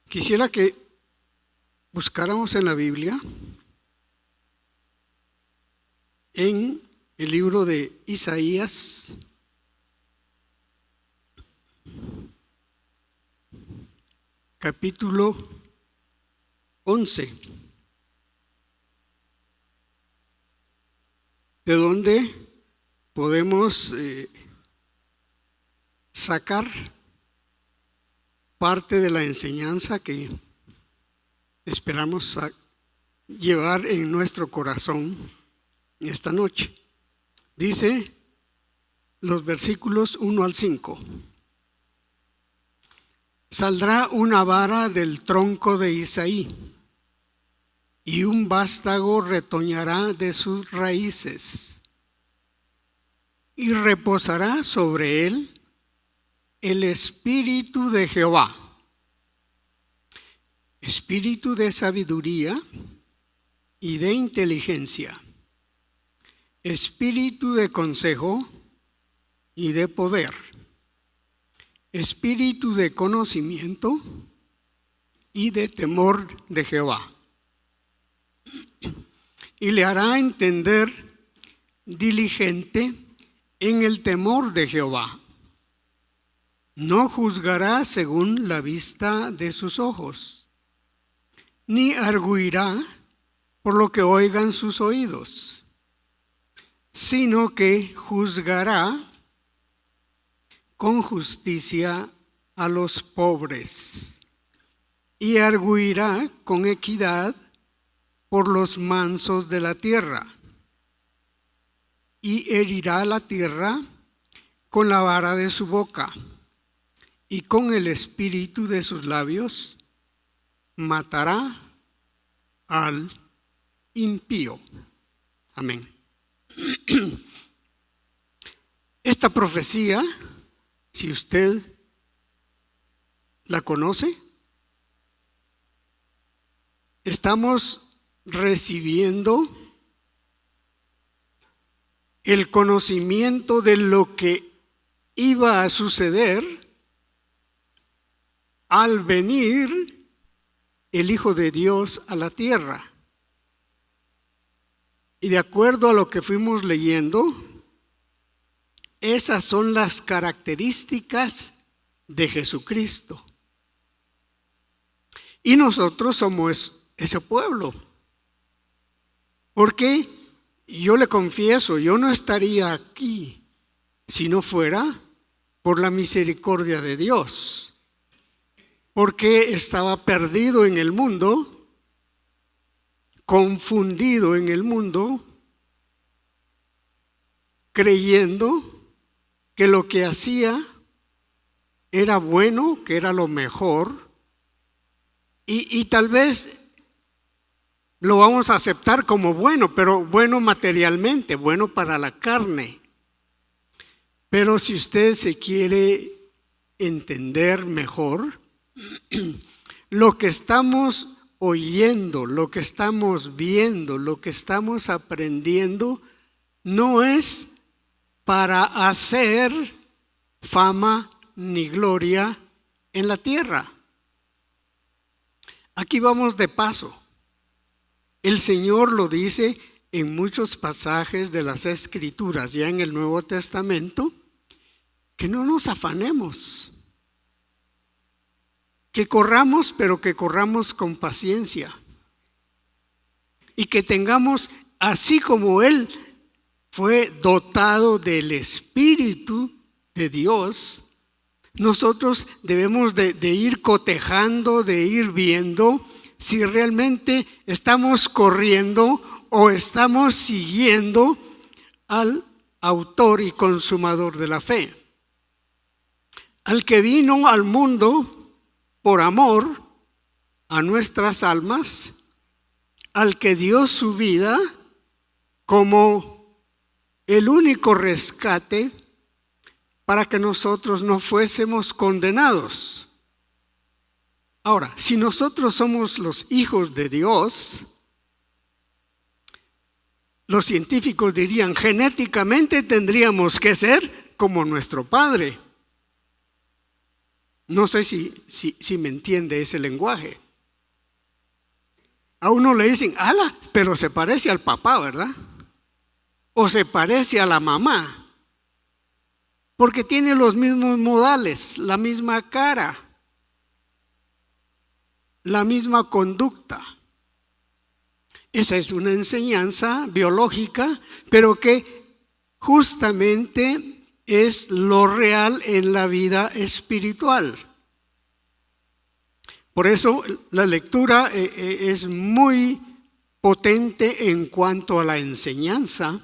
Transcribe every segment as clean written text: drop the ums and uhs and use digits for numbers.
Quisiera que buscáramos en la Biblia, en el libro de Isaías, capítulo 11, de donde podemos sacar parte de la enseñanza que esperamos llevar en nuestro corazón esta noche. Dice los versículos 1 al 5. Saldrá una vara del tronco de Isaí, y un vástago retoñará de sus raíces, y reposará sobre él el espíritu de Jehová, espíritu de sabiduría y de inteligencia, espíritu de consejo y de poder, espíritu de conocimiento y de temor de Jehová. Y le hará entender diligente en el temor de Jehová. No juzgará según la vista de sus ojos, ni arguirá por lo que oigan sus oídos, sino que juzgará con justicia a los pobres, y arguirá con equidad por los mansos de la tierra, y herirá la tierra con la vara de su boca, y con el espíritu de sus labios matará al impío. Amén. Esta profecía, si usted la conoce, estamos recibiendo el conocimiento de lo que iba a suceder al venir el Hijo de Dios a la tierra. Y de acuerdo a lo que fuimos leyendo, esas son las características de Jesucristo. Y nosotros somos ese pueblo. Porque yo le confieso, yo no estaría aquí si no fuera por la misericordia de Dios. Porque estaba perdido en el mundo, confundido en el mundo, creyendo que lo que hacía era bueno, que era lo mejor, y tal vez lo vamos a aceptar como bueno, pero bueno materialmente, bueno para la carne. Pero si usted se quiere entender mejor, lo que estamos oyendo, lo que estamos viendo, lo que estamos aprendiendo, no es para hacer fama ni gloria en la tierra. Aquí vamos de paso. El Señor lo dice en muchos pasajes de las Escrituras, ya en el Nuevo Testamento, que no nos afanemos. Que corramos, pero que corramos con paciencia. Y que tengamos, así como Él fue dotado del Espíritu de Dios, nosotros debemos de ir cotejando, de ir viendo si realmente estamos corriendo o estamos siguiendo al autor y consumador de la fe. Al que vino al mundo por amor a nuestras almas, al que dio su vida como el único rescate para que nosotros no fuésemos condenados. Ahora, si nosotros somos los hijos de Dios, los científicos dirían, genéticamente tendríamos que ser como nuestro Padre. No sé si me entiende ese lenguaje. A uno le dicen, ala, pero se parece al papá, ¿verdad? O se parece a la mamá, porque tiene los mismos modales, la misma cara, la misma conducta. Esa es una enseñanza biológica, pero que justamente es lo real en la vida espiritual. Por eso la lectura es muy potente en cuanto a la enseñanza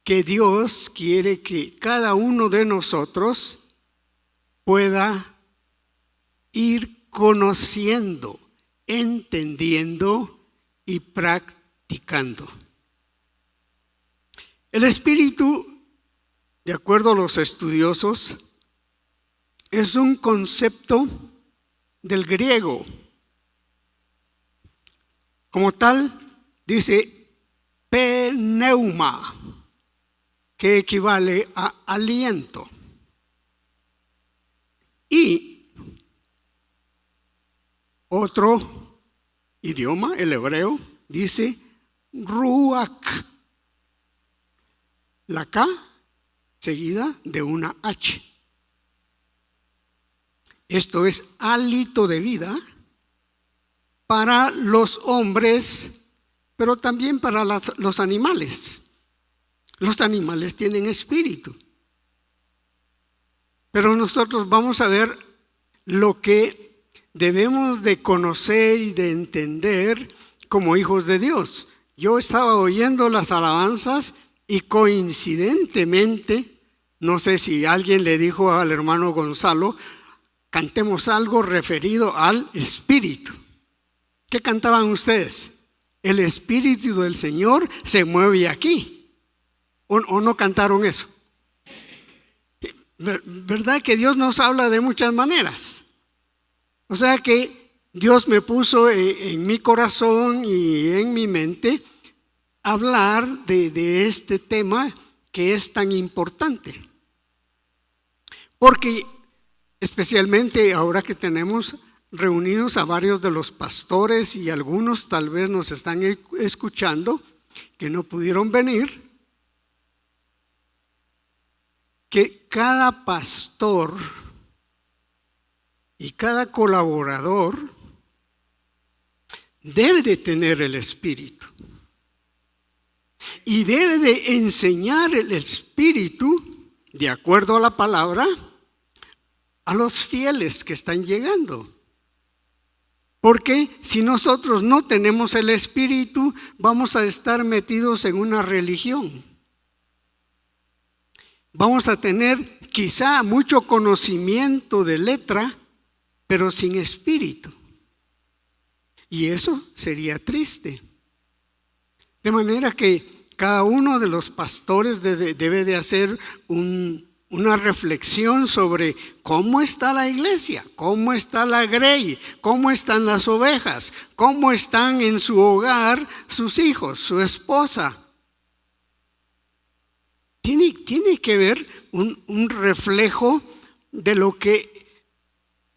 que Dios quiere que cada uno de nosotros pueda ir conociendo, entendiendo y practicando. El espíritu, de acuerdo a los estudiosos, es un concepto del griego. Como tal, dice pneuma, que equivale a aliento. Y otro idioma, el hebreo, dice ruach, la K seguida de una H. Esto es hálito de vida para los hombres, pero también para los animales. Los animales tienen espíritu. Pero nosotros vamos a ver lo que debemos de conocer y de entender como hijos de Dios. Yo estaba oyendo las alabanzas y coincidentemente, no sé si alguien le dijo al hermano Gonzalo, cantemos algo referido al Espíritu. ¿Qué cantaban ustedes? El Espíritu del Señor se mueve aquí. ¿O no cantaron eso? ¿Verdad que Dios nos habla de muchas maneras? O sea que Dios me puso en mi corazón y en mi mente hablar de este tema que es tan importante. Porque especialmente ahora que tenemos reunidos a varios de los pastores y algunos tal vez nos están escuchando que no pudieron venir, que cada pastor y cada colaborador debe de tener el Espíritu y debe de enseñar el Espíritu de acuerdo a la palabra a los fieles que están llegando. Porque si nosotros no tenemos el Espíritu, vamos a estar metidos en una religión. Vamos a tener quizá mucho conocimiento de letra, pero sin espíritu. Y eso sería triste. De manera que cada uno de los pastores debe de hacer una reflexión sobre cómo está la iglesia, cómo está la grey, cómo están las ovejas, cómo están en su hogar sus hijos, su esposa. Tiene que ver un reflejo de lo que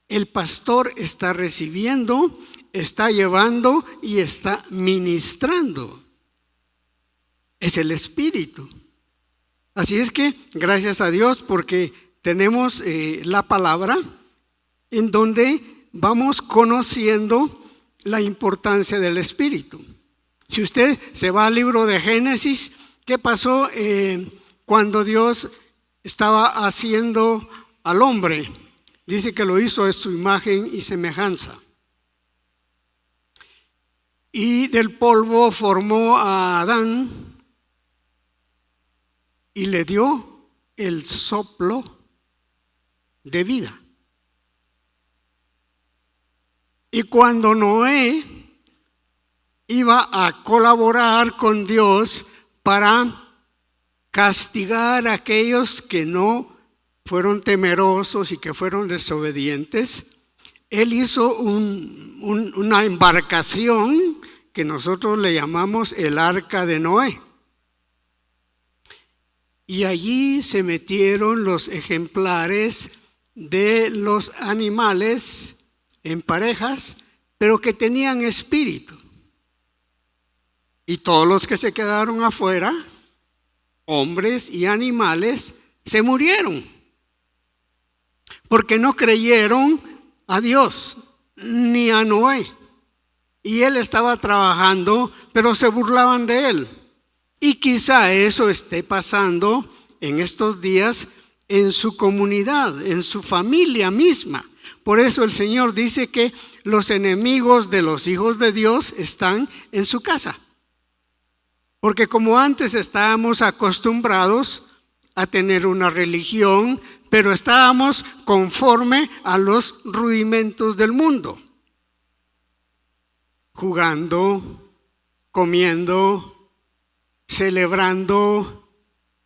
el pastor está recibiendo, está llevando y está ministrando. Es el Espíritu. Así es que, gracias a Dios, porque tenemos la palabra en donde vamos conociendo la importancia del Espíritu. Si usted se va al libro de Génesis, ¿qué pasó cuando Dios estaba haciendo al hombre? Dice que lo hizo a su imagen y semejanza. Y del polvo formó a Adán y le dio el soplo de vida. Y cuando Noé iba a colaborar con Dios para castigar a aquellos que no fueron temerosos y que fueron desobedientes, él hizo una embarcación que nosotros le llamamos el arca de Noé. Y allí se metieron los ejemplares de los animales en parejas, pero que tenían espíritu. Y todos los que se quedaron afuera, hombres y animales, se murieron, porque no creyeron a Dios ni a Noé. Y él estaba trabajando, pero se burlaban de él. Y quizá eso esté pasando en estos días en su comunidad, en su familia misma. Por eso el Señor dice que los enemigos de los hijos de Dios están en su casa. Porque como antes estábamos acostumbrados a tener una religión, pero estábamos conforme a los rudimentos del mundo. Jugando, comiendo, celebrando,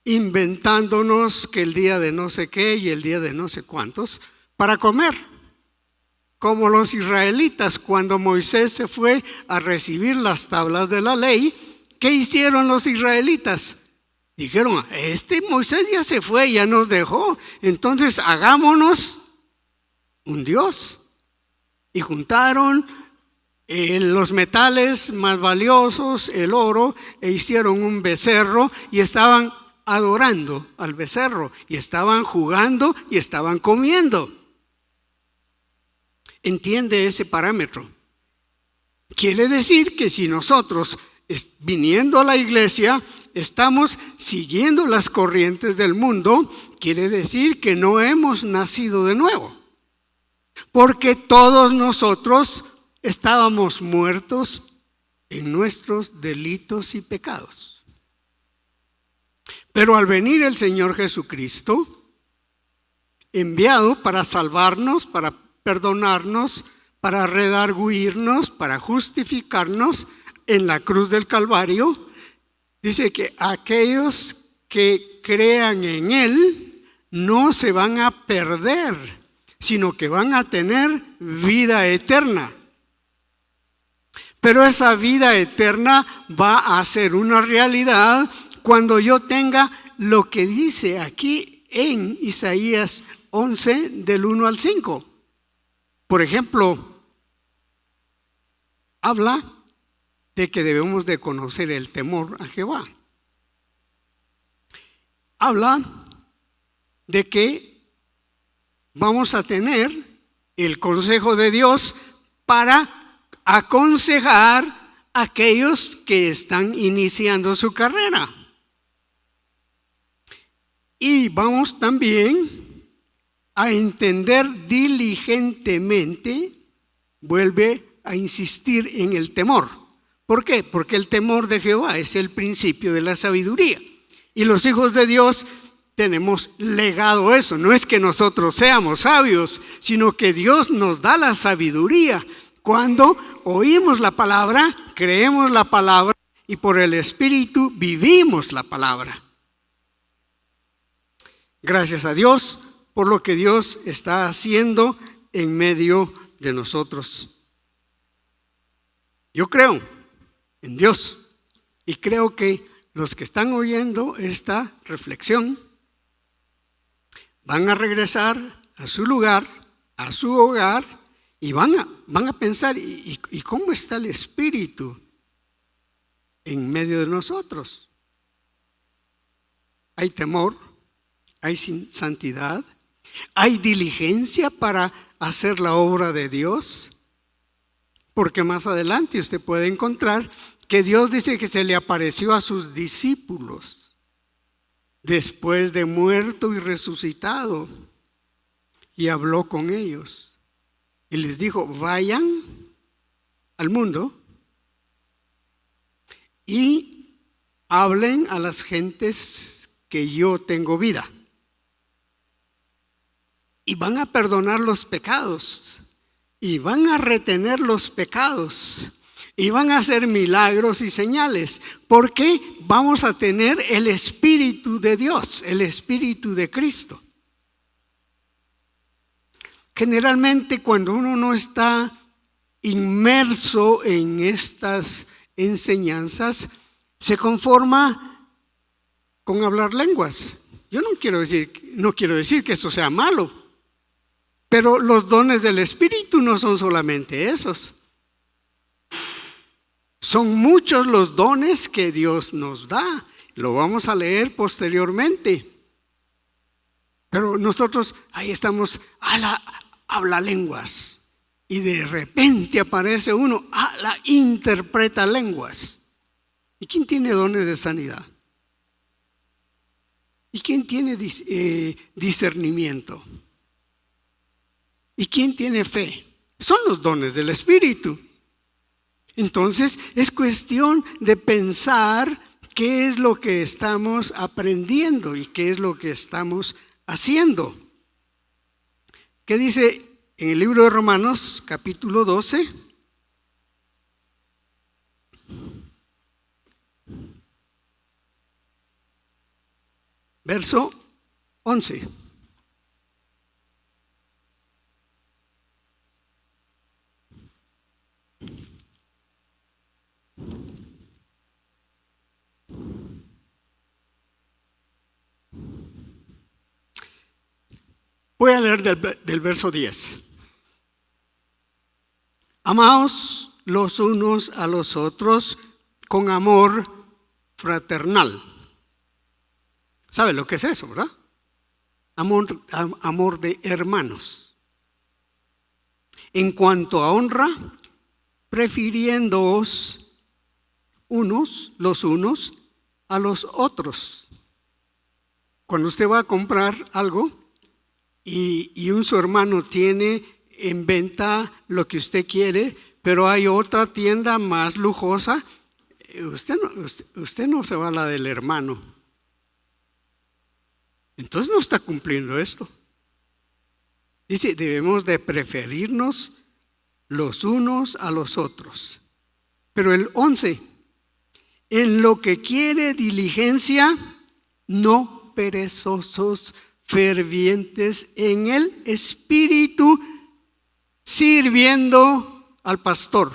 inventándonos que el día de no sé qué y el día de no sé cuántos, para comer. Como los israelitas, cuando Moisés se fue a recibir las tablas de la ley, ¿qué hicieron los israelitas? Dijeron, Moisés ya se fue, ya nos dejó, entonces hagámonos un Dios. Y juntaron los metales más valiosos, el oro, e hicieron un becerro y estaban adorando al becerro, y estaban jugando y estaban comiendo. ¿Entiende ese parámetro? Quiere decir que si nosotros, viniendo a la iglesia, estamos siguiendo las corrientes del mundo, quiere decir que no hemos nacido de nuevo. Porque todos nosotros estábamos muertos en nuestros delitos y pecados. Pero al venir el Señor Jesucristo, enviado para salvarnos, para perdonarnos, para redarguirnos, para justificarnos en la cruz del Calvario, dice que aquellos que crean en Él no se van a perder, sino que van a tener vida eterna. Pero esa vida eterna va a ser una realidad cuando yo tenga lo que dice aquí en Isaías 11, del 1 al 5. Por ejemplo, habla de que debemos de conocer el temor a Jehová. Habla de que vamos a tener el consejo de Dios para aconsejar a aquellos que están iniciando su carrera. Y vamos también a entender diligentemente, vuelve a insistir en el temor. ¿Por qué? Porque el temor de Jehová es el principio de la sabiduría. Y los hijos de Dios tenemos legado eso. No es que nosotros seamos sabios, sino que Dios nos da la sabiduría. Cuando oímos la palabra, creemos la palabra y por el Espíritu vivimos la palabra. Gracias a Dios por lo que Dios está haciendo en medio de nosotros. Yo creo en Dios y creo que los que están oyendo esta reflexión van a regresar a su lugar, a su hogar, y van a pensar, ¿y cómo está el Espíritu en medio de nosotros? Hay temor, hay santidad, hay diligencia para hacer la obra de Dios, porque más adelante usted puede encontrar que Dios dice que se le apareció a sus discípulos después de muerto y resucitado, y habló con ellos y les dijo, vayan al mundo y hablen a las gentes que yo tengo vida. Y van a perdonar los pecados, y van a retener los pecados, y van a hacer milagros y señales, porque vamos a tener el Espíritu de Dios, el Espíritu de Cristo. Generalmente cuando uno no está inmerso en estas enseñanzas, se conforma con hablar lenguas. Yo no quiero decir que eso sea malo. Pero los dones del Espíritu no son solamente esos. Son muchos los dones que Dios nos da. Lo vamos a leer posteriormente. Pero nosotros ahí estamos, habla lenguas. Y de repente aparece uno, interpreta lenguas. ¿Y quién tiene dones de sanidad? ¿Y quién tiene discernimiento? ¿Y quién tiene fe? Son los dones del Espíritu. Entonces es cuestión de pensar qué es lo que estamos aprendiendo y qué es lo que estamos haciendo. ¿Qué dice en el libro de Romanos, capítulo 12? Verso 11. Voy a leer del verso 10. Amaos los unos a los otros con amor fraternal. ¿Sabe lo que es eso, verdad? Amor de hermanos. En cuanto a honra, prefiriéndoos los unos a los otros. Cuando usted va a comprar algo y un su hermano tiene en venta lo que usted quiere, pero hay otra tienda más lujosa, usted no se va a la del hermano. Entonces no está cumpliendo esto. Dice, debemos de preferirnos los unos a los otros. Pero el 11, en lo que quiere diligencia, no perezosos, fervientes en el Espíritu, sirviendo al pastor.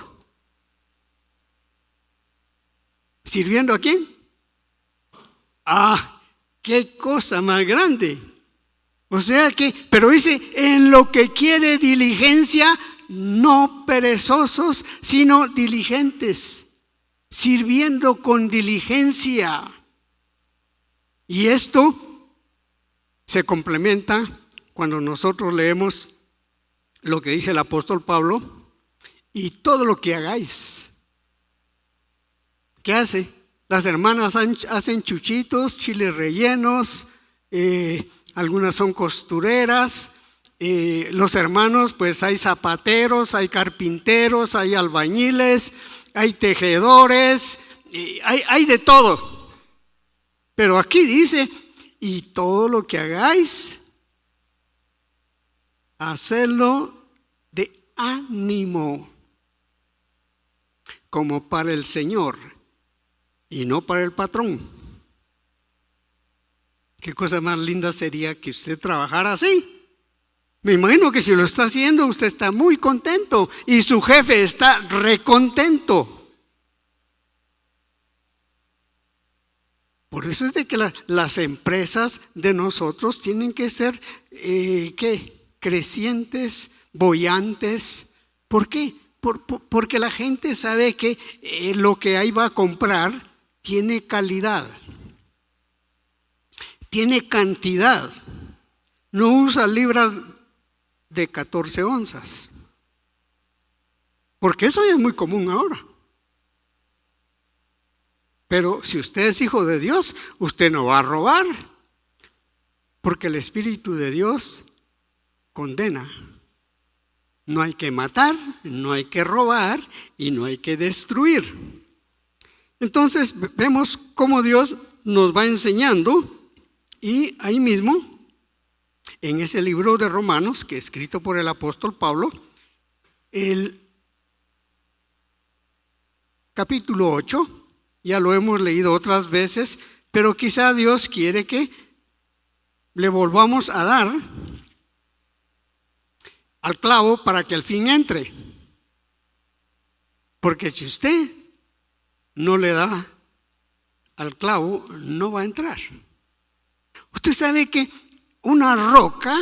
¿Sirviendo a quién? ¡Qué cosa más grande! O sea que, pero dice, en lo que quiere diligencia, no perezosos, sino diligentes, sirviendo con diligencia. Y esto se complementa cuando nosotros leemos lo que dice el apóstol Pablo, y todo lo que hagáis. ¿Qué hace? Las hermanas hacen chuchitos, chiles rellenos, algunas son costureras, los hermanos pues hay zapateros, hay carpinteros, hay albañiles, hay tejedores, hay de todo. Pero aquí dice, y todo lo que hagáis, hacedlo de ánimo, como para el Señor y no para el patrón. Qué cosa más linda sería que usted trabajara así. Me imagino que si lo está haciendo, usted está muy contento y su jefe está recontento. Por eso es de que las empresas de nosotros tienen que ser, crecientes, boyantes. ¿Por qué? Porque la gente sabe que lo que ahí va a comprar tiene calidad, tiene cantidad. No usa libras de 14 onzas, porque eso ya es muy común ahora. Pero si usted es hijo de Dios, usted no va a robar, porque el Espíritu de Dios condena. No hay que matar, no hay que robar y no hay que destruir. Entonces vemos cómo Dios nos va enseñando, y ahí mismo, en ese libro de Romanos, que es escrito por el apóstol Pablo, el capítulo 8, ya lo hemos leído otras veces, pero quizá Dios quiere que le volvamos a dar al clavo para que al fin entre. Porque si usted no le da al clavo, no va a entrar. Usted sabe que una roca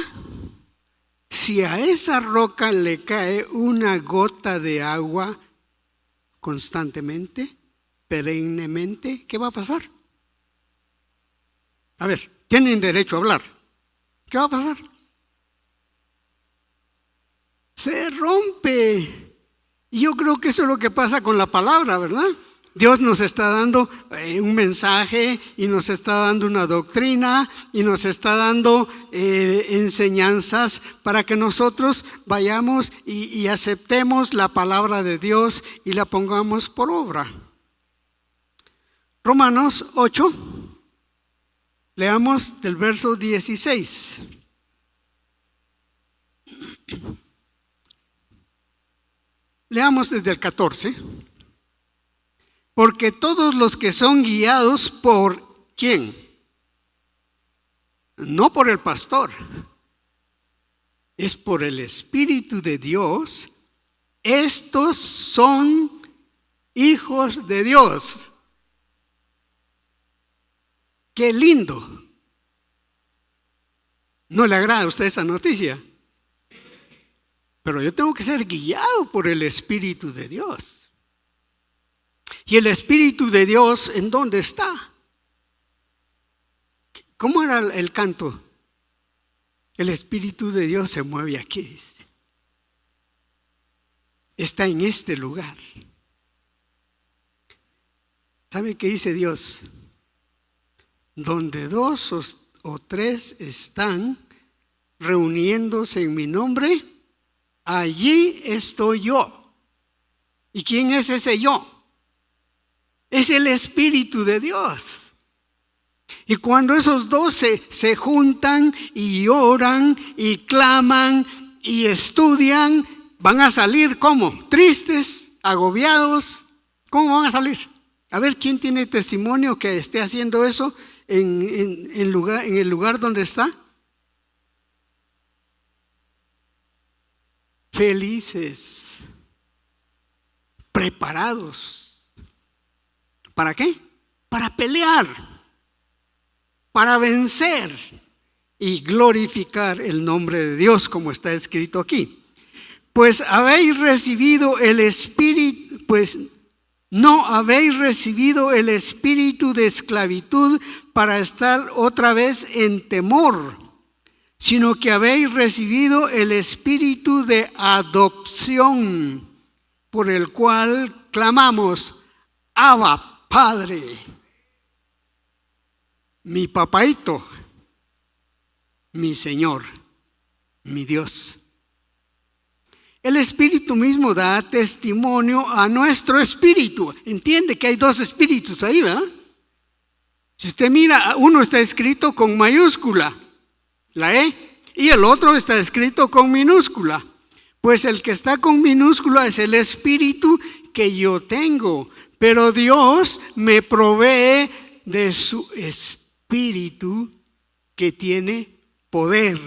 Si a esa roca le cae una gota de agua constantemente, perennemente, ¿qué va a pasar? A ver, tienen derecho a hablar. ¿Qué va a pasar? Se rompe. Y yo creo que eso es lo que pasa con la palabra, ¿verdad? Dios nos está dando un mensaje y nos está dando una doctrina y nos está dando enseñanzas para que nosotros vayamos y aceptemos la palabra de Dios y la pongamos por obra. Romanos 8, leamos del verso 16. Leamos desde el 14. Porque todos los que son guiados por ¿quién? No por el pastor, es por el Espíritu de Dios. Estos son hijos de Dios. ¡Qué lindo! ¿No le agrada a usted esa noticia? Pero yo tengo que ser guiado por el Espíritu de Dios. ¿Y el Espíritu de Dios en dónde está? ¿Cómo era el canto? El Espíritu de Dios se mueve aquí, dice. Está en este lugar. ¿Sabe qué dice Dios? Donde dos o tres están reuniéndose en mi nombre, allí estoy yo. ¿Y quién es ese yo? Es el Espíritu de Dios. Y cuando esos dos se juntan y oran y claman y estudian, van a salir ¿cómo? Tristes, agobiados. ¿Cómo van a salir? A ver, ¿quién tiene testimonio que esté haciendo eso en el lugar donde está? Felices, preparados. ¿Para qué? Para pelear, para vencer y glorificar el nombre de Dios, como está escrito aquí. Pues habéis recibido el Espíritu, pues no habéis recibido el espíritu de esclavitud para estar otra vez en temor, sino que habéis recibido el espíritu de adopción, por el cual clamamos, Abba, Padre, mi papaito, mi Señor, mi Dios. El Espíritu mismo da testimonio a nuestro espíritu. Entiende que hay dos espíritus ahí, ¿verdad? Si usted mira, uno está escrito con mayúscula, la E, y el otro está escrito con minúscula. Pues el que está con minúscula es el espíritu que yo tengo. Pero Dios me provee de su espíritu que tiene poder,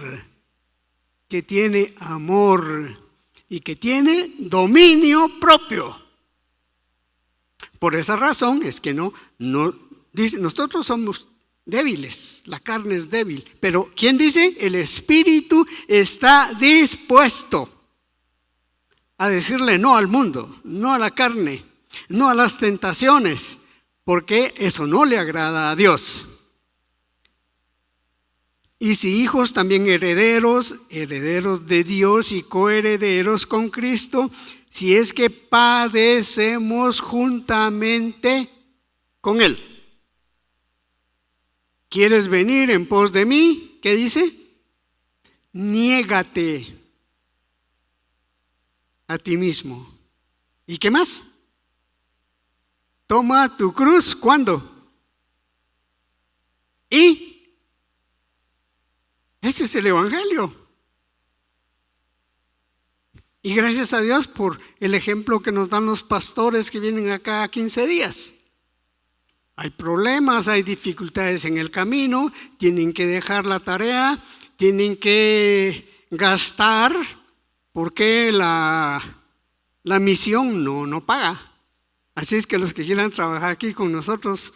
que tiene amor y que tiene dominio propio. Por esa razón es que no dice, nosotros somos débiles, la carne es débil, pero ¿quién dice? El espíritu está dispuesto a decirle no al mundo, no a la carne, no a las tentaciones, porque eso no le agrada a Dios. Y si hijos, también herederos, herederos de Dios y coherederos con Cristo, si es que padecemos juntamente con Él. ¿Quieres venir en pos de mí? ¿Qué dice? Niégate a ti mismo. ¿Y qué más? Toma tu cruz, ¿cuándo? Y ese es el Evangelio. Y gracias a Dios por el ejemplo que nos dan los pastores que vienen acá a 15 días. Hay problemas, hay dificultades en el camino, tienen que dejar la tarea, tienen que gastar, porque la misión no paga. Así es que los que quieran trabajar aquí con nosotros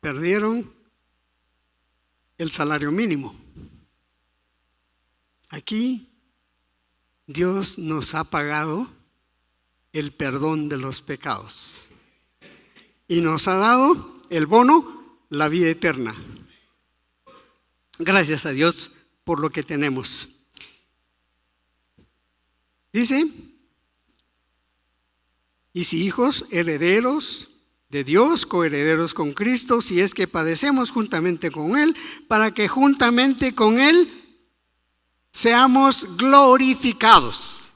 perdieron el salario mínimo. Aquí Dios nos ha pagado el perdón de los pecados y nos ha dado el bono, la vida eterna. Gracias a Dios por lo que tenemos. Dice, y si hijos, herederos de Dios, coherederos con Cristo, si es que padecemos juntamente con Él, para que juntamente con Él seamos glorificados.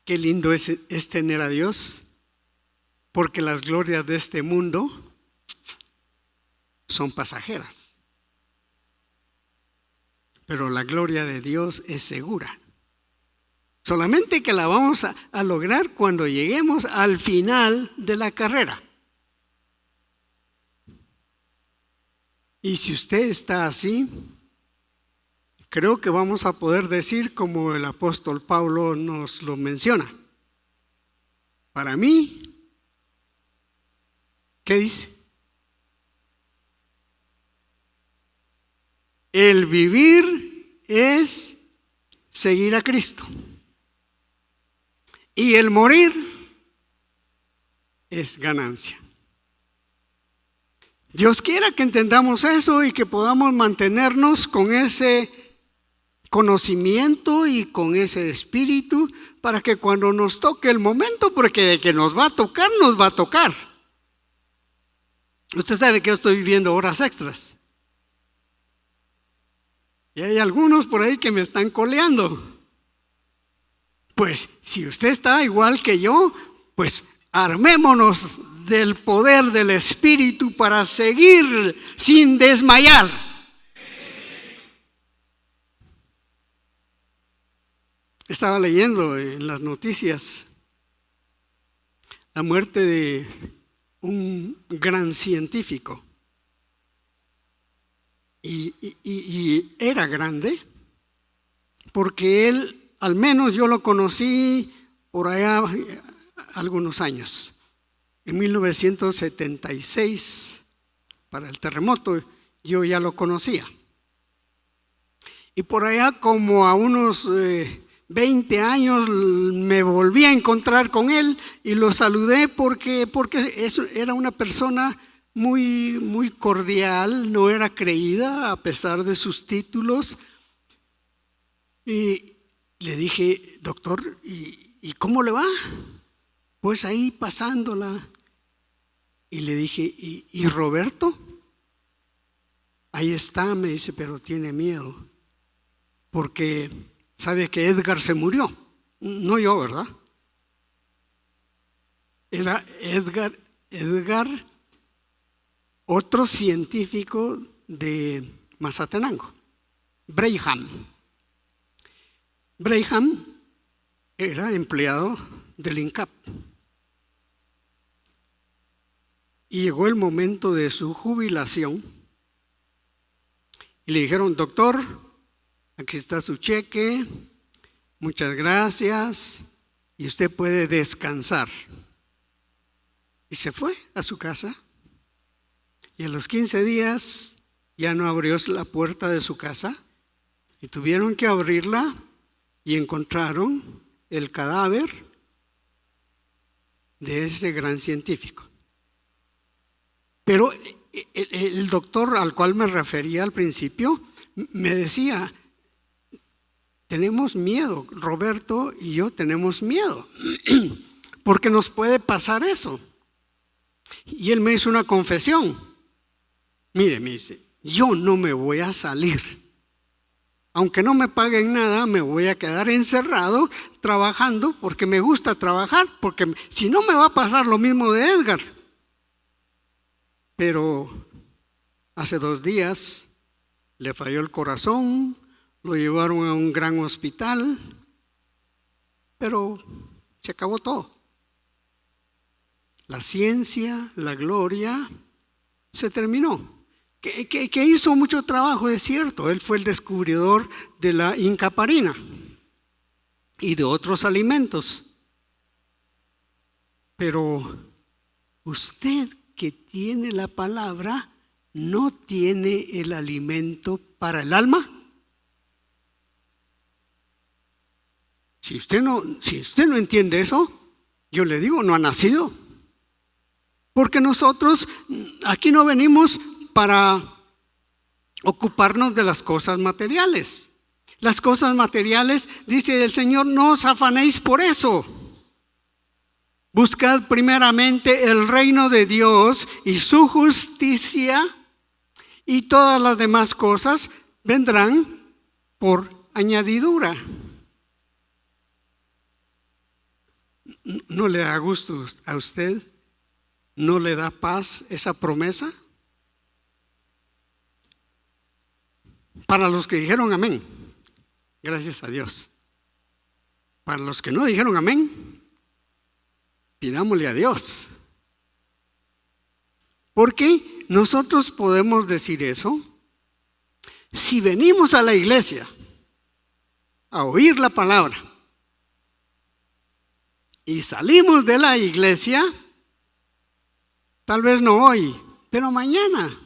Qué lindo es tener a Dios, porque las glorias de este mundo son pasajeras. Pero la gloria de Dios es segura. Solamente que la vamos a lograr cuando lleguemos al final de la carrera. Y si usted está así, creo que vamos a poder decir como el apóstol Pablo nos lo menciona. Para mí, ¿qué dice? El vivir es seguir a Cristo. Y el morir es ganancia. Dios quiera que entendamos eso y que podamos mantenernos con ese conocimiento y con ese espíritu para que cuando nos toque el momento, porque de que nos va a tocar, nos va a tocar. Usted sabe que yo estoy viviendo horas extras. Y hay algunos por ahí que me están coleando. Pues si usted está igual que yo, pues armémonos del poder del Espíritu para seguir sin desmayar. Estaba leyendo en las noticias la muerte de un gran científico. Y era grande porque él, al menos yo lo conocí por allá algunos años. En 1976, para el terremoto, yo ya lo conocía. Y por allá como a unos 20 años me volví a encontrar con él y lo saludé porque era una persona muy cordial, no era creída a pesar de sus títulos. Y le dije, doctor, ¿y cómo le va? Pues ahí pasándola. Y le dije, ¿y Roberto? Ahí está, me dice, pero tiene miedo. Porque sabe que Edgar se murió. No yo, ¿verdad? Era Edgar, otro científico de Mazatenango, Braham. Braham era empleado del INCAP. Y llegó el momento de su jubilación. Y le dijeron, doctor, aquí está su cheque, muchas gracias, y usted puede descansar. Y se fue a su casa. Y a los 15 días ya no abrió la puerta de su casa y tuvieron que abrirla y encontraron el cadáver de ese gran científico. Pero el doctor al cual me refería al principio me decía, tenemos miedo, Roberto y yo tenemos miedo, porque nos puede pasar eso. Y él me hizo una confesión. Mire, me dice, yo no me voy a salir. Aunque no me paguen nada, me voy a quedar encerrado trabajando porque me gusta trabajar, porque si no me va a pasar lo mismo de Edgar. Pero hace 2 días le falló el corazón, lo llevaron a un gran hospital, pero se acabó todo. La ciencia, la gloria, se terminó. Que hizo mucho trabajo, es cierto. Él fue el descubridor de la incaparina y de otros alimentos. Pero usted que tiene la palabra, ¿no tiene el alimento para el alma? Si usted no entiende eso, yo le digo, no ha nacido. Porque nosotros aquí no venimos para ocuparnos de las cosas materiales. Las cosas materiales, dice el Señor, no os afanéis por eso. Buscad primeramente el reino de Dios y su justicia, y todas las demás cosas vendrán por añadidura. ¿No le da gusto a usted? ¿No le da paz esa promesa? Para los que dijeron amén, gracias a Dios. Para los que no dijeron amén, pidámosle a Dios. Porque nosotros podemos decir eso si venimos a la iglesia a oír la palabra y salimos de la iglesia, tal vez no hoy, pero mañana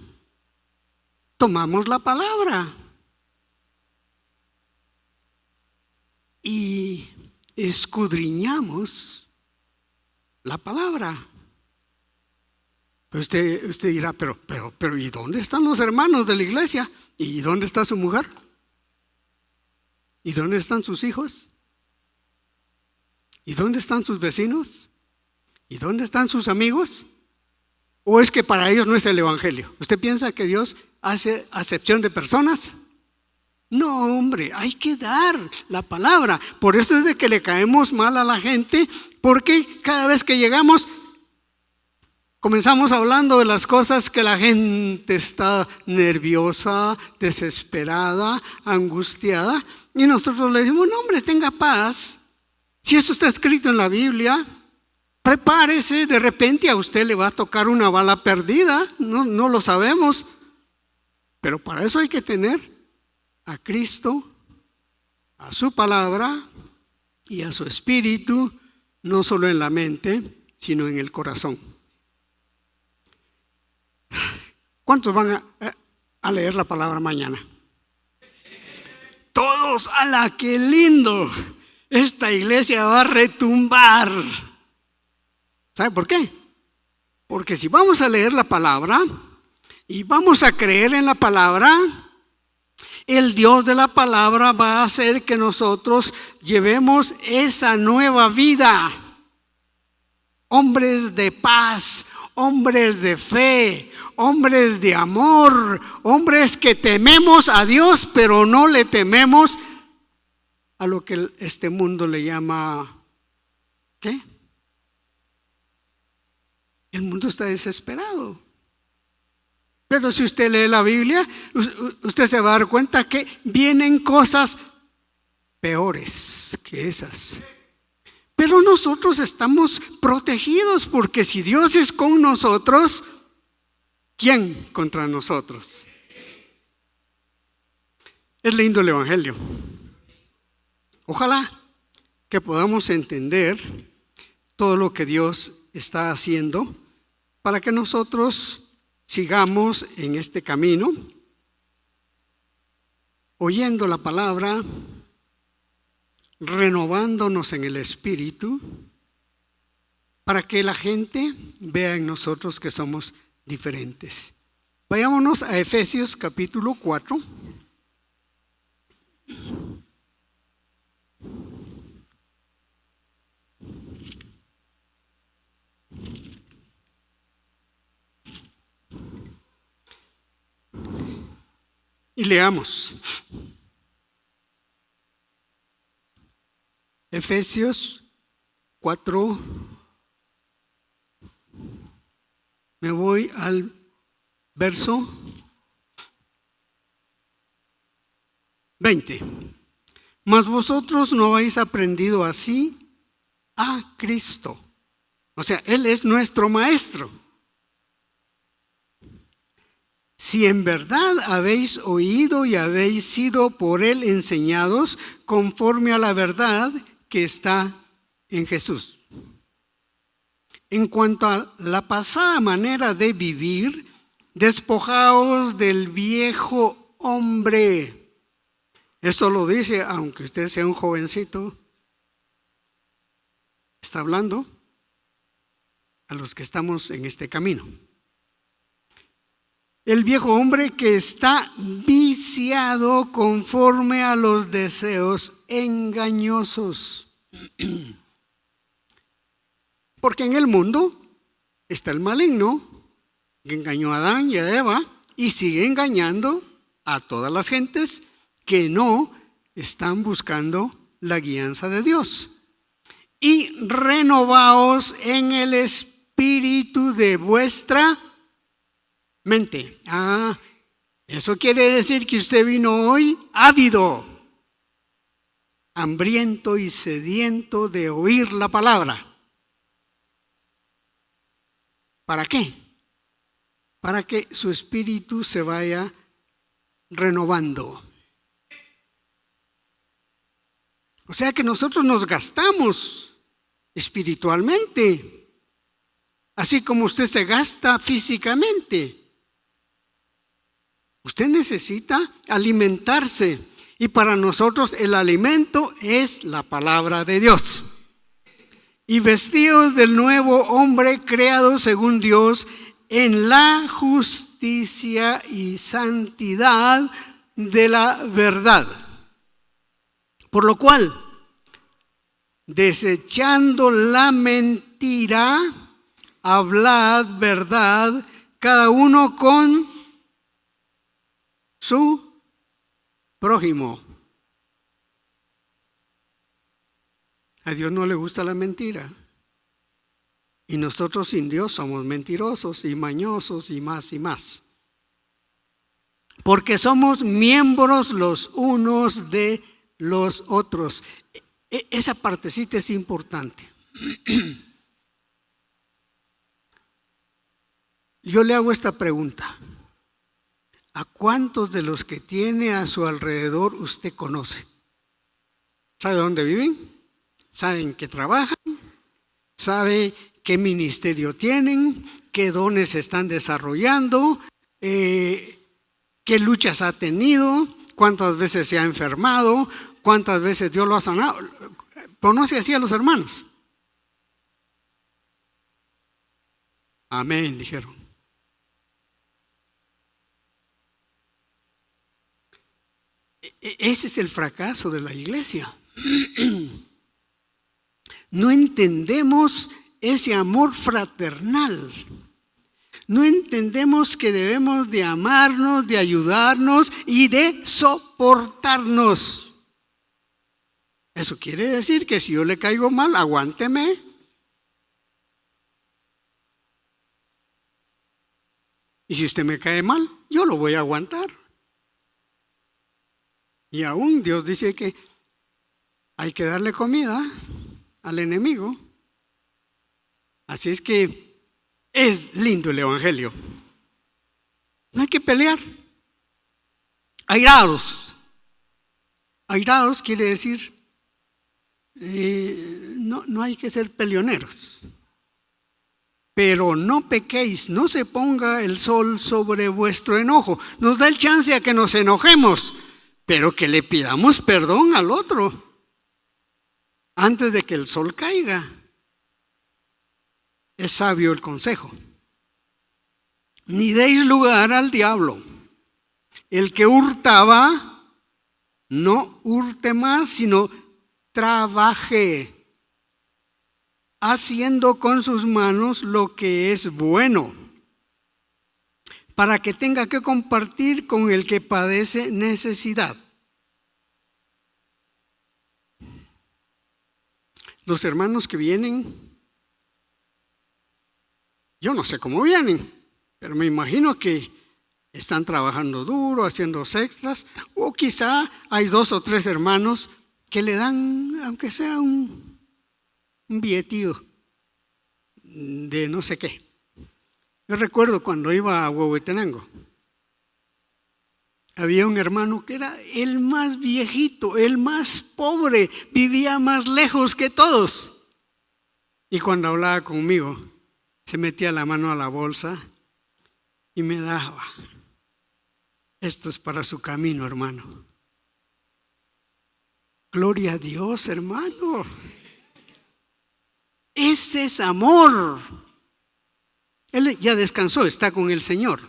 tomamos la palabra y escudriñamos la palabra. Usted dirá, pero, ¿y dónde están los hermanos de la iglesia? ¿Y dónde está su mujer? ¿Y dónde están sus hijos? ¿Y dónde están sus vecinos? ¿Y dónde están sus amigos? ¿O es que para ellos no es el evangelio? ¿Usted piensa que Dios hace acepción de personas? No, hombre, hay que dar la palabra. Por eso es de que le caemos mal a la gente, porque cada vez que llegamos, comenzamos hablando de las cosas que la gente está nerviosa, desesperada, angustiada, y nosotros le decimos, no, hombre, tenga paz. Si eso está escrito en la Biblia, prepárese, de repente a usted le va a tocar una bala perdida, no lo sabemos, pero para eso hay que tener a Cristo, a su palabra y a su espíritu, no solo en la mente, sino en el corazón. ¿Cuántos van a leer la palabra mañana? Todos. ¡Hala, qué lindo! Esta iglesia va a retumbar. ¿Sabe por qué? Porque si vamos a leer la palabra y vamos a creer en la palabra, el Dios de la palabra va a hacer que nosotros llevemos esa nueva vida. Hombres de paz, hombres de fe, hombres de amor, hombres que tememos a Dios, pero no le tememos a lo que este mundo le llama, ¿qué? El mundo está desesperado. Pero si usted lee la Biblia, usted se va a dar cuenta que vienen cosas peores que esas. Pero nosotros estamos protegidos, porque si Dios es con nosotros, ¿quién contra nosotros? Es lindo el evangelio. Ojalá que podamos entender todo lo que Dios está haciendo para que nosotros sigamos en este camino, oyendo la palabra, renovándonos en el espíritu, para que la gente vea en nosotros que somos diferentes. Vayámonos a Efesios capítulo 4. Y leamos. Efesios 4. Me voy al verso 20. Mas vosotros no habéis aprendido así a Cristo. O sea, Él es nuestro maestro. Si en verdad habéis oído y habéis sido por Él enseñados conforme a la verdad que está en Jesús. En cuanto a la pasada manera de vivir, despojaos del viejo hombre. Esto lo dice, aunque usted sea un jovencito, Está hablando a los que estamos en este camino. El viejo hombre que está viciado conforme a los deseos engañosos. Porque en el mundo está el maligno que engañó a Adán y a Eva y sigue engañando a todas las gentes que no están buscando la guianza de Dios. Y renovaos en el espíritu de vuestra mente. Eso quiere decir que usted vino hoy ávido, hambriento y sediento de oír la palabra. ¿Para qué? Para que su espíritu se vaya renovando. O sea que nosotros nos gastamos espiritualmente, así como usted se gasta físicamente. Usted necesita alimentarse y para nosotros el alimento es la palabra de Dios. Y vestidos del nuevo hombre creado según Dios en la justicia y santidad de la verdad. Por lo cual, desechando la mentira, hablad verdad, cada uno con su prójimo. A Dios no le gusta la mentira. Y nosotros sin Dios somos mentirosos y mañosos y más y más. Porque somos miembros los unos de los otros. Esa partecita es importante. Yo le hago esta pregunta. ¿A cuántos de los que tiene a su alrededor usted conoce? ¿Sabe dónde viven? ¿Saben qué trabajan? ¿Sabe qué ministerio tienen? ¿Qué dones están desarrollando? ¿Qué luchas ha tenido? ¿Cuántas veces se ha enfermado? ¿Cuántas veces Dios lo ha sanado? ¿Conoce así a los hermanos? Amén, dijeron. Ese es el fracaso de la iglesia. No entendemos ese amor fraternal. No entendemos que debemos de amarnos, de ayudarnos y de soportarnos. Eso quiere decir que si yo le caigo mal, aguánteme. Y si usted me cae mal, yo lo voy a aguantar. Y aún Dios dice que hay que darle comida al enemigo. Así es que es lindo el evangelio. No hay que pelear. Airados. Airados quiere decir no hay que ser peleoneros. Pero no pequéis, no se ponga el sol sobre vuestro enojo. Nos da el chance a que nos enojemos, pero que le pidamos perdón al otro antes de que el sol caiga. Es sabio el consejo. Ni deis lugar al diablo. El que hurtaba, no hurte más, sino trabaje, haciendo con sus manos lo que es bueno, para que tenga que compartir con el que padece necesidad. Los hermanos que vienen, yo no sé cómo vienen, pero me imagino que están trabajando duro, haciendo extras, o quizá hay 2 o 3 hermanos que le dan, aunque sea un billetío de no sé qué. Yo recuerdo cuando iba a Huehuetenango, había un hermano que era el más viejito, el más pobre, vivía más lejos que todos. Y cuando hablaba conmigo, se metía la mano a la bolsa y me daba. Esto es para su camino, hermano. Gloria a Dios, hermano. Ese es amor. Él ya descansó, está con el Señor.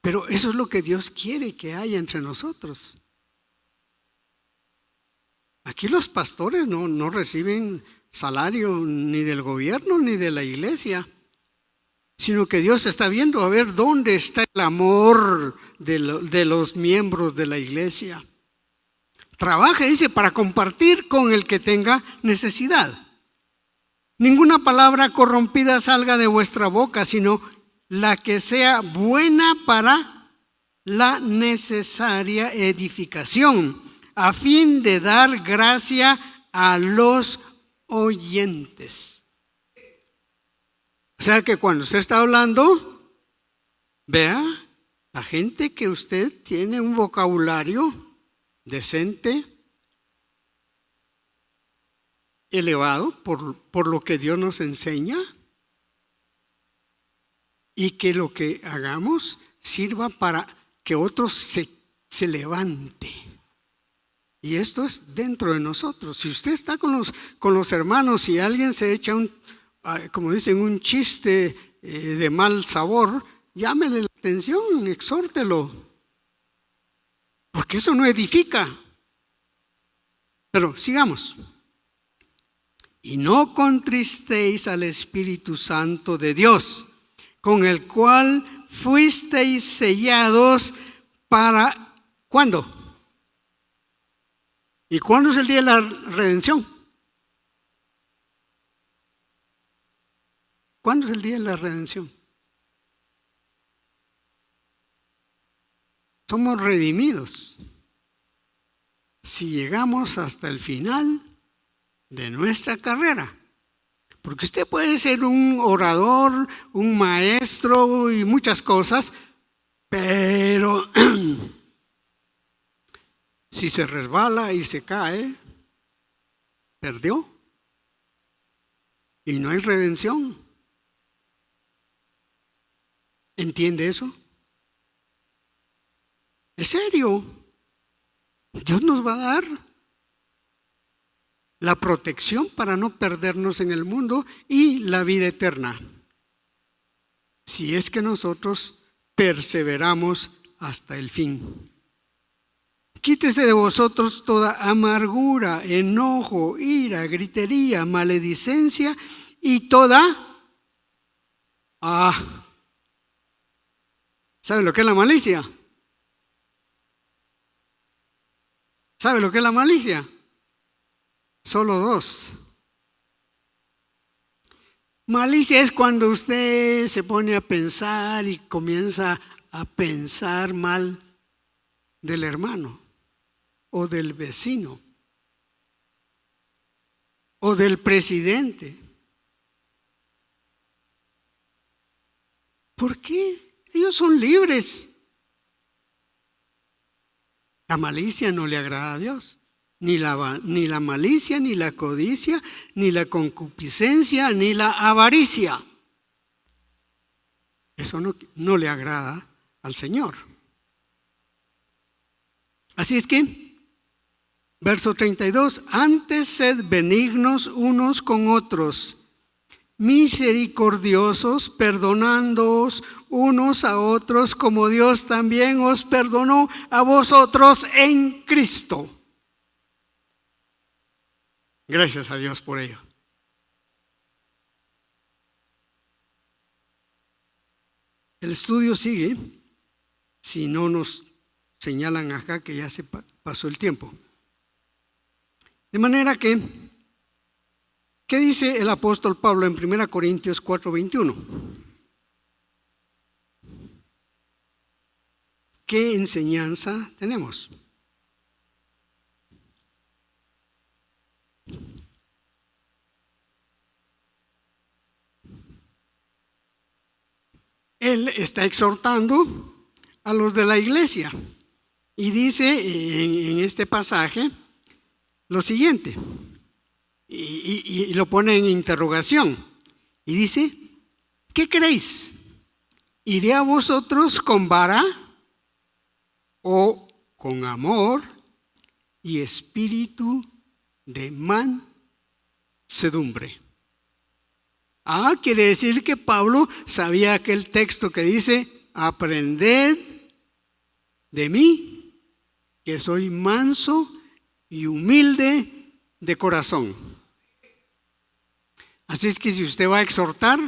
Pero eso es lo que Dios quiere que haya entre nosotros. Aquí los pastores no reciben salario ni del gobierno ni de la iglesia, sino que Dios está viendo a ver dónde está el amor de los miembros de la iglesia. Trabaja, dice, para compartir con el que tenga necesidad. Ninguna palabra corrompida salga de vuestra boca, sino la que sea buena para la necesaria edificación, a fin de dar gracia a los oyentes. O sea que cuando usted está hablando, vea, la gente que usted tiene un vocabulario decente, elevado por lo que Dios nos enseña, y que lo que hagamos sirva para que otros se levante. Y esto es dentro de nosotros. Si usted está con los hermanos y alguien se echa como dicen, un chiste de mal sabor, llámele la atención, exhórtelo, porque eso no edifica. Pero sigamos. Y no contristéis al Espíritu Santo de Dios, con el cual fuisteis sellados para... ¿Cuándo? ¿Y cuándo es el día de la redención? ¿Cuándo es el día de la redención? Somos redimidos si llegamos hasta el final de nuestra carrera. Porque usted puede ser un orador, un maestro y muchas cosas, pero si se resbala y se cae, perdió. Y no hay redención. ¿Entiende eso? ¿Es serio? Dios nos va a dar la protección para no perdernos en el mundo y la vida eterna, si es que nosotros perseveramos hasta el fin. Quítese de vosotros toda amargura, enojo, ira, gritería, maledicencia y toda... ¿Sabe lo que es la malicia? ¿Sabe lo que es la malicia? Solo dos. Malicia es cuando usted se pone a pensar y comienza a pensar mal del hermano o del vecino o del presidente. ¿Por qué? Ellos son libres. La malicia no le agrada a Dios. Ni la malicia, ni la codicia, ni la concupiscencia, ni la avaricia. Eso no le agrada al Señor. Así es que, verso 32, antes sed benignos unos con otros, misericordiosos, perdonándoos unos a otros, como Dios también os perdonó a vosotros en Cristo. Gracias a Dios por ello. El estudio sigue, si no nos señalan acá que ya se pasó el tiempo. De manera que, ¿qué dice el apóstol Pablo en 1 Corintios 4:21? ¿Qué enseñanza tenemos? Él está exhortando a los de la iglesia y dice en este pasaje lo siguiente, y lo pone en interrogación, y dice, ¿qué creéis? ¿Iré a vosotros con vara o con amor y espíritu de mansedumbre. Quiere decir que Pablo sabía aquel texto que dice: aprended de mí, que soy manso y humilde de corazón. Así es que si usted va a exhortar,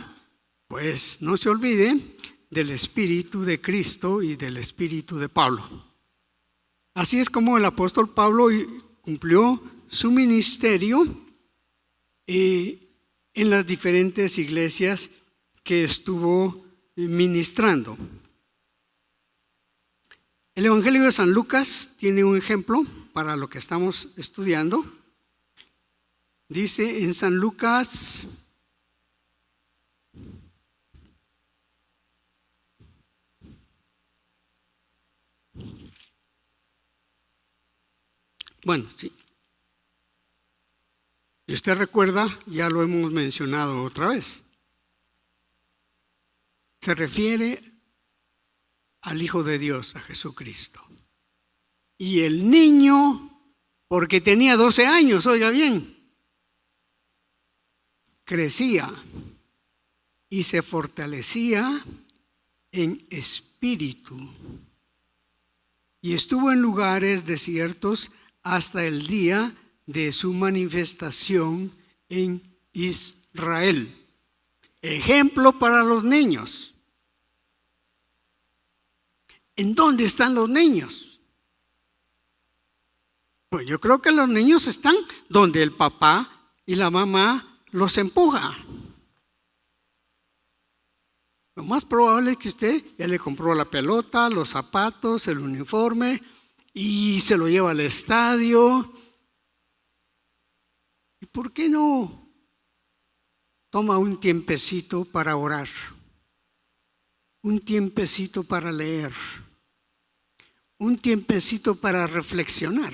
pues no se olvide del Espíritu de Cristo y del Espíritu de Pablo. Así es como el apóstol Pablo cumplió su ministerio en las diferentes iglesias que estuvo ministrando. El Evangelio de San Lucas tiene un ejemplo para lo que estamos estudiando. Dice en San Lucas, sí. Si usted recuerda, ya lo hemos mencionado otra vez. Se refiere al Hijo de Dios, a Jesucristo. Y el niño, porque tenía 12 años, oiga bien, crecía y se fortalecía en espíritu. Y estuvo en lugares desiertos hasta el día de su manifestación en Israel. Ejemplo para los niños. ¿En dónde están los niños? Pues yo creo que los niños están donde el papá y la mamá los empuja. Lo más probable es que usted ya le compró la pelota, los zapatos, el uniforme y se lo lleva al estadio. ¿Y por qué no toma un tiempecito para orar? Un tiempecito para leer. Un tiempecito para reflexionar.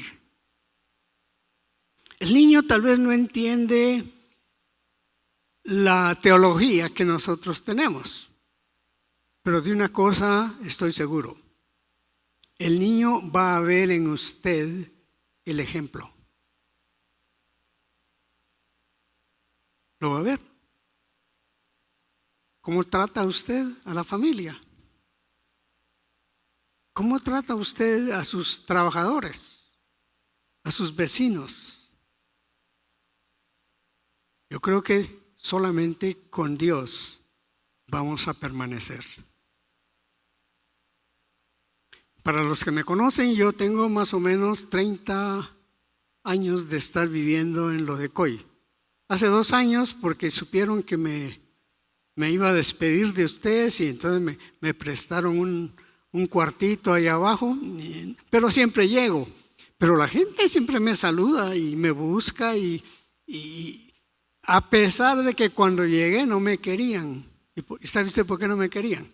El niño tal vez no entiende la teología que nosotros tenemos, pero de una cosa estoy seguro: el niño va a ver en usted el ejemplo. Lo va a ver. ¿Cómo trata usted a la familia? ¿Cómo trata usted a sus trabajadores, a sus vecinos? Yo creo que solamente con Dios vamos a permanecer. Para los que me conocen, yo tengo más o menos 30 años de estar viviendo en Lodecoy. Hace 2 años, porque supieron que me iba a despedir de ustedes y entonces me prestaron un cuartito ahí abajo, pero siempre llego. Pero la gente siempre me saluda y me busca y a pesar de que cuando llegué no me querían. ¿Y sabe usted por qué no me querían?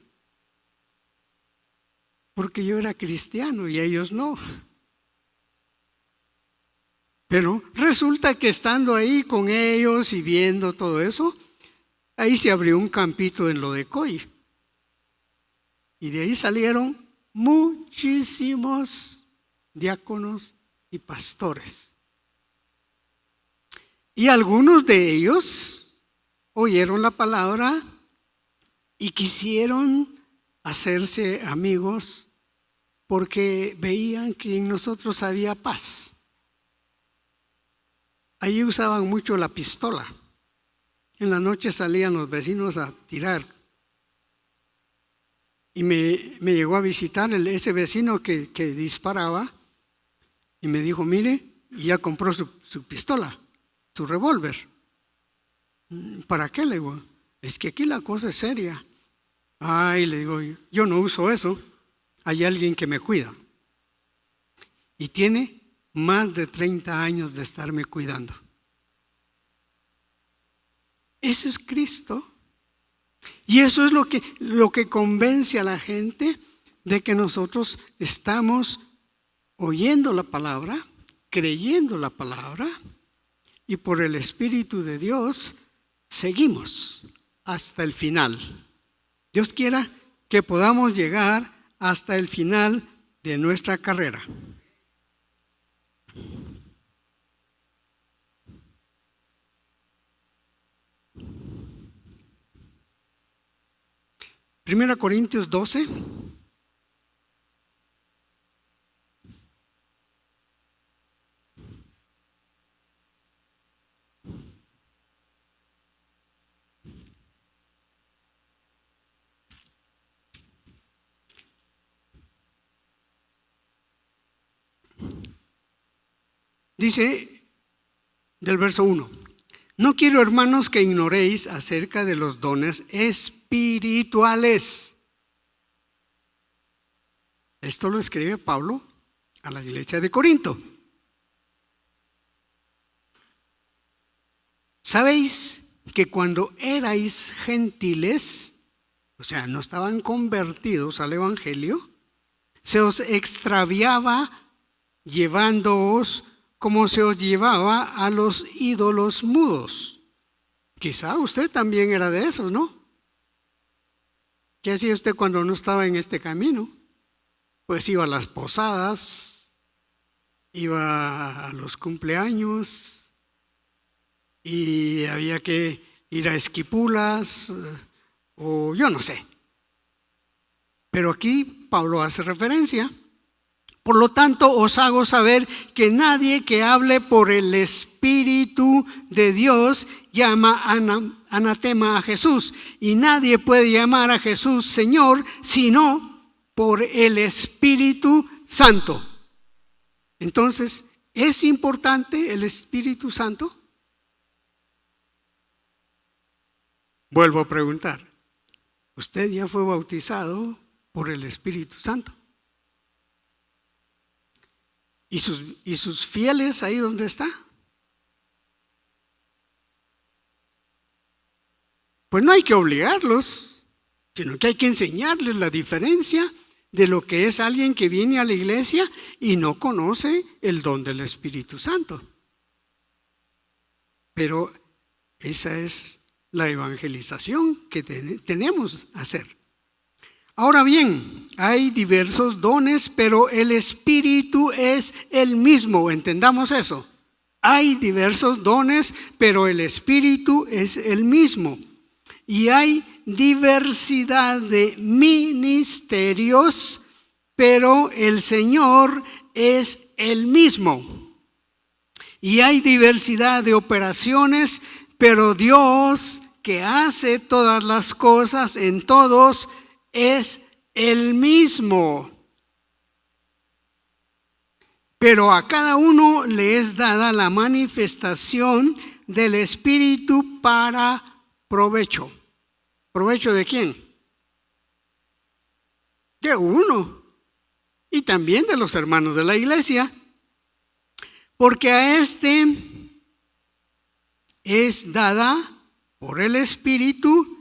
Porque yo era cristiano y ellos no. Pero resulta que estando ahí con ellos y viendo todo eso, ahí se abrió un campito en Lodecoy. Y de ahí salieron muchísimos diáconos y pastores. Y algunos de ellos oyeron la palabra y quisieron hacerse amigos porque veían que en nosotros había paz. Allí usaban mucho la pistola. En la noche salían los vecinos a tirar. Y me llegó a visitar ese vecino que disparaba y me dijo: mire, y ya compró su pistola, su revólver. ¿Para qué? Le digo, es que aquí la cosa es seria. Ay, le digo, yo no uso eso. Hay alguien que me cuida. Y tiene más de 30 años de estarme cuidando. Eso es Cristo. Y eso es lo que convence a la gente de que nosotros estamos oyendo la palabra, creyendo la palabra, y por el Espíritu de Dios seguimos hasta el final. Dios quiera que podamos llegar hasta el final de nuestra carrera. 1 Corintios 12. Dice del verso 1: no quiero, hermanos, que ignoréis acerca de los dones espirituales. Esto lo escribe Pablo a la iglesia de Corinto. ¿Sabéis que cuando erais gentiles, o sea, no estaban convertidos al evangelio, se os extraviaba llevándoos como se os llevaba a los ídolos mudos? Quizá usted también era de esos, ¿no? ¿Qué hacía usted cuando no estaba en este camino? Pues iba a las posadas, iba a los cumpleaños y había que ir a esquipulas o yo no sé. Pero aquí Pablo hace referencia. Por lo tanto, os hago saber que nadie que hable por el Espíritu de Dios llama anatema a Jesús. Y nadie puede llamar a Jesús Señor sino por el Espíritu Santo. Entonces, ¿es importante el Espíritu Santo? Vuelvo a preguntar, ¿usted ya fue bautizado por el Espíritu Santo? ¿Y sus fieles ahí donde está? Pues no hay que obligarlos, sino que hay que enseñarles la diferencia de lo que es alguien que viene a la iglesia y no conoce el don del Espíritu Santo. Pero esa es la evangelización que tenemos que hacer. Ahora bien, hay diversos dones, pero el Espíritu es el mismo. ¿Entendamos eso? Hay diversos dones, pero el Espíritu es el mismo. Y hay diversidad de ministerios, pero el Señor es el mismo. Y hay diversidad de operaciones, pero Dios, que hace todas las cosas en todos, es el mismo. Pero a cada uno le es dada la manifestación del Espíritu para provecho. ¿Provecho de quién? De uno. Y también de los hermanos de la iglesia. Porque a este es dada por el Espíritu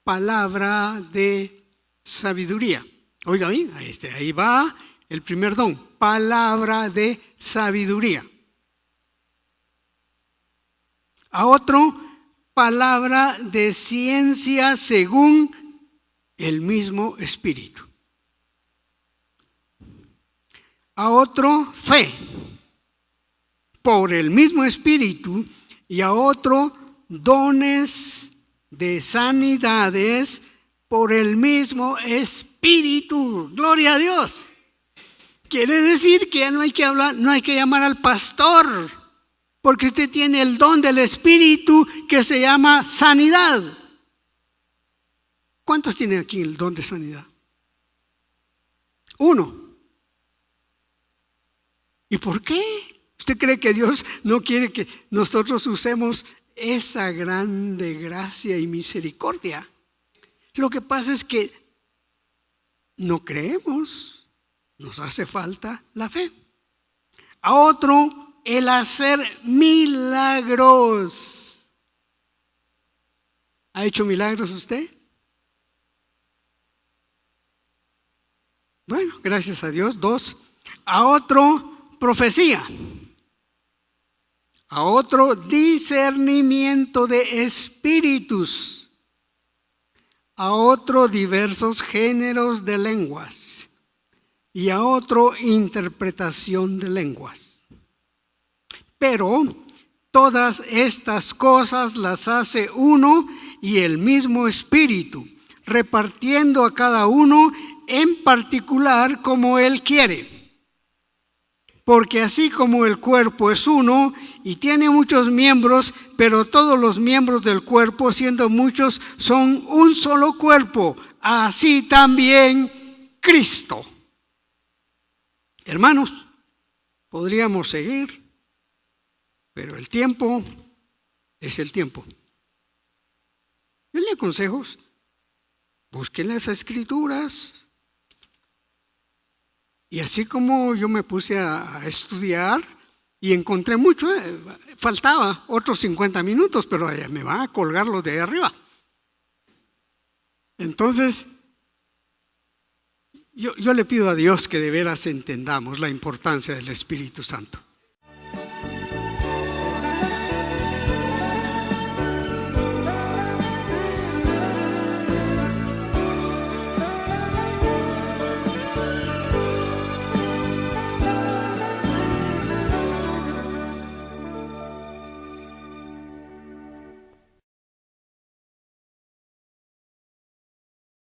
palabra de sabiduría. Oiga bien, ahí va el primer don, palabra de sabiduría. A otro, palabra de ciencia según el mismo Espíritu. A otro, fe por el mismo Espíritu. Y a otro, dones de sanidades por el mismo Espíritu. Gloria a Dios. Quiere decir que ya no hay que hablar, no hay que llamar al pastor, porque usted tiene el don del Espíritu que se llama sanidad. ¿Cuántos tienen aquí el don de sanidad? Uno. ¿Y por qué? ¿Usted cree que Dios no quiere que nosotros usemos esa grande gracia y misericordia? Lo que pasa es que no creemos, nos hace falta la fe. A otro, el hacer milagros. ¿Ha hecho milagros usted? Bueno, gracias a Dios. Dos, a otro, profecía. A otro, discernimiento de espíritus. A otro, diversos géneros de lenguas. Y a otro, interpretación de lenguas. Pero todas estas cosas las hace uno y el mismo Espíritu, repartiendo a cada uno en particular como Él quiere. Porque así como el cuerpo es uno y tiene muchos miembros, pero todos los miembros del cuerpo, siendo muchos, son un solo cuerpo, así también Cristo. Hermanos, podríamos seguir, pero el tiempo es el tiempo. Yo le aconsejo, busquen las Escrituras. Y así como yo me puse a estudiar y encontré mucho, faltaba otros 50 minutos, pero me van a colgar los de ahí arriba. Entonces, yo le pido a Dios que de veras entendamos la importancia del Espíritu Santo.